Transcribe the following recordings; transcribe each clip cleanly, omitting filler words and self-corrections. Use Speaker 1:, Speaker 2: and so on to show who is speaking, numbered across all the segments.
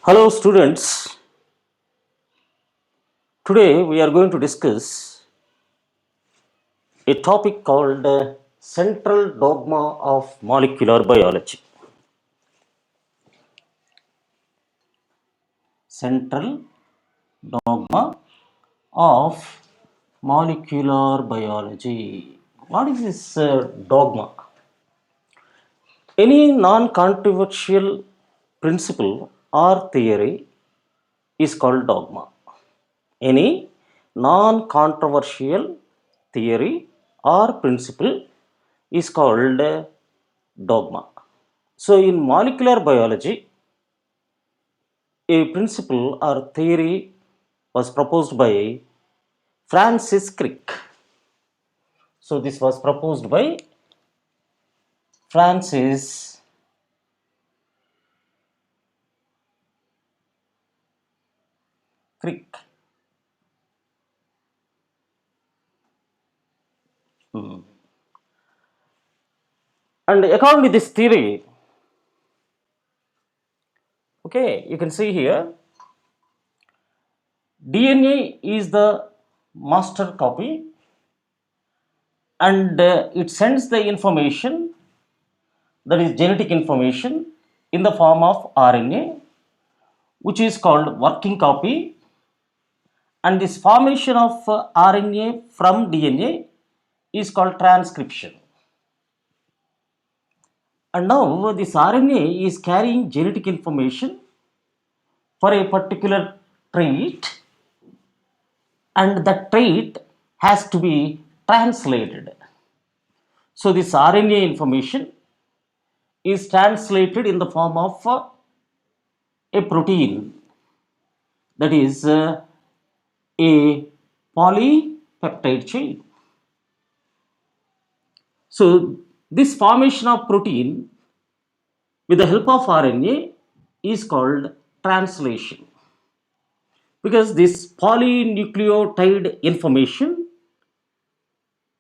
Speaker 1: Hello, students. Today we are going to discuss a topic called Central Dogma of Molecular Biology. Central Dogma of Molecular Biology. What is this dogma? Any non controversial principle or theory is called dogma. Any non controversial theory or principle is called dogma. So, in molecular biology, a principle or theory was proposed by Francis Crick. So, this was proposed by Francis Crick. And according to this theory, okay, you can see here DNA is the master copy and it sends the information, that is genetic information, in the form of RNA, which is called working copy, and this formation of RNA from DNA is called transcription. And now this RNA is carrying genetic information for a particular trait, and that trait has to be translated. So this RNA information is translated in the form of a protein, that is a polypeptide chain. So this formation of protein with the help of RNA is called translation, because this polynucleotide information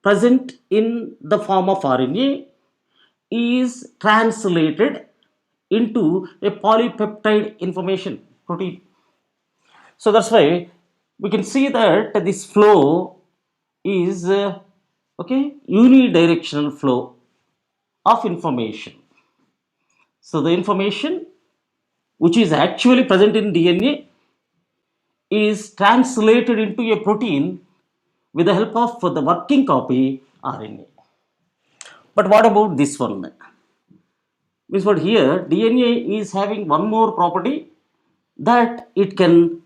Speaker 1: present in the form of RNA is translated into a polypeptide information protein. So that's why we can see that this flow is okay, unidirectional flow of information. So the information which is actually present in DNA is translated into a protein with the help of the working copy RNA. But what about this one? Means what here DNA is having one more property, that it can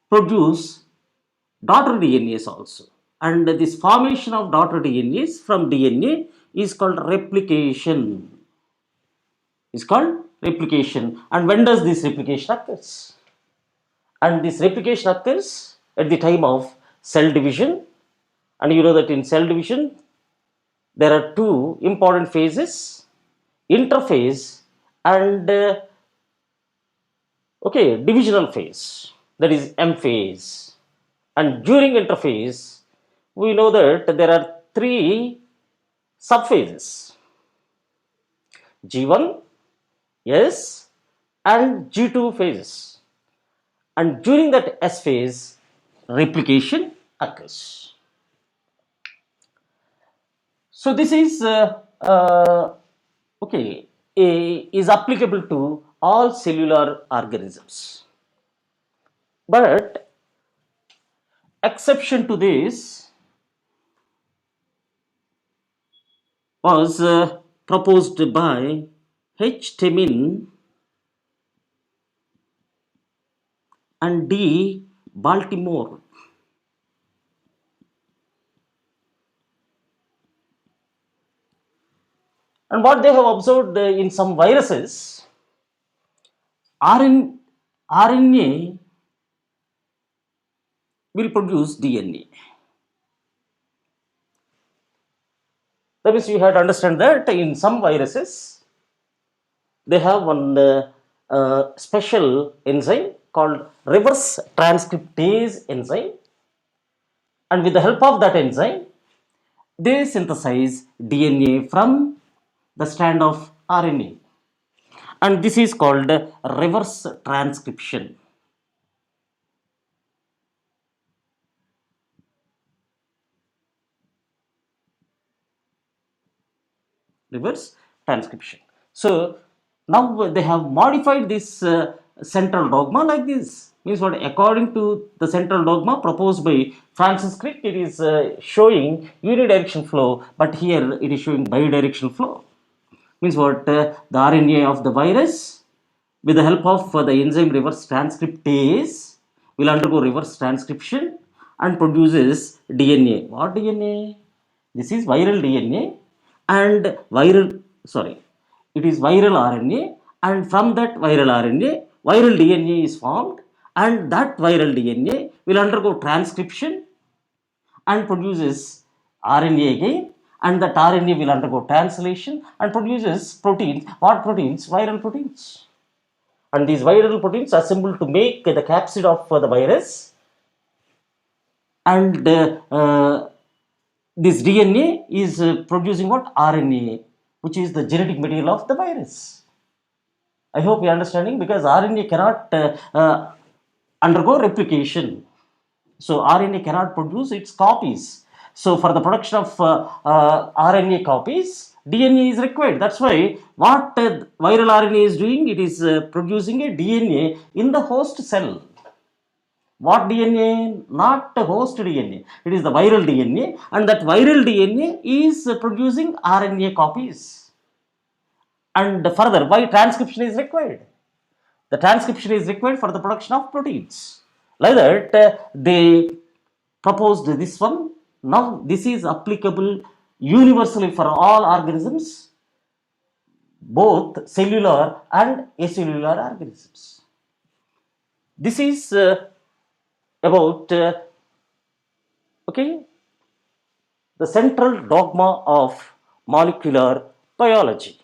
Speaker 1: produce daughter DNAs also. And this formation of daughter DNAs from DNA is called replication. Is called replication. And when does this replication occurs? And this replication occurs at the time of cell division. And you know that in cell division there are two important phases: interphase and okay, divisional phase, that is M phase. And during interphase we know that there are three subphases: G1, S, and G2 phases. And during that S phase replication occurs. So this is okay, is applicable to all cellular organisms. But exception to this was proposed by H. Temin and D. Baltimore. And what they have observed in some viruses, RNA will produce DNA. That means you have to understand that in some viruses, they have one special enzyme called reverse transcriptase enzyme, and with the help of that enzyme, they synthesize DNA from the strand of RNA. and this is called reverse transcription. Reverse transcription. So now they have modified this central dogma like this. Means what? According to the central dogma proposed by Francis Crick, it is showing unidirectional flow, but here it is showing bidirectional flow. Means what? The RNA of the virus, with the help of the enzyme reverse transcriptase, will undergo reverse transcription and produces DNA. What DNA? This is viral DNA and sorry, it is viral RNA, and from that viral RNA, viral DNA is formed, and that viral DNA will undergo transcription and produces RNA again, and that RNA will undergo translation and produces proteins. What proteins? Viral proteins. And these viral proteins are assembled to make the capsid of the virus, and this DNA is producing what? RNA, which is the genetic material of the virus. I hope you're understanding, because RNA cannot undergo replication. So RNA cannot produce its copies. So for the production of RNA copies, DNA is required. That's why what viral RNA is doing, it is producing a DNA in the host cell. What DNA? Not the host DNA. It is the viral DNA, and that viral DNA is producing RNA copies. And further, why transcription is required? The transcription is required for the production of proteins. Like that, they proposed this one. Now, this is applicable universally for all organisms, both cellular and acellular organisms. This is about okay, the central dogma of molecular biology.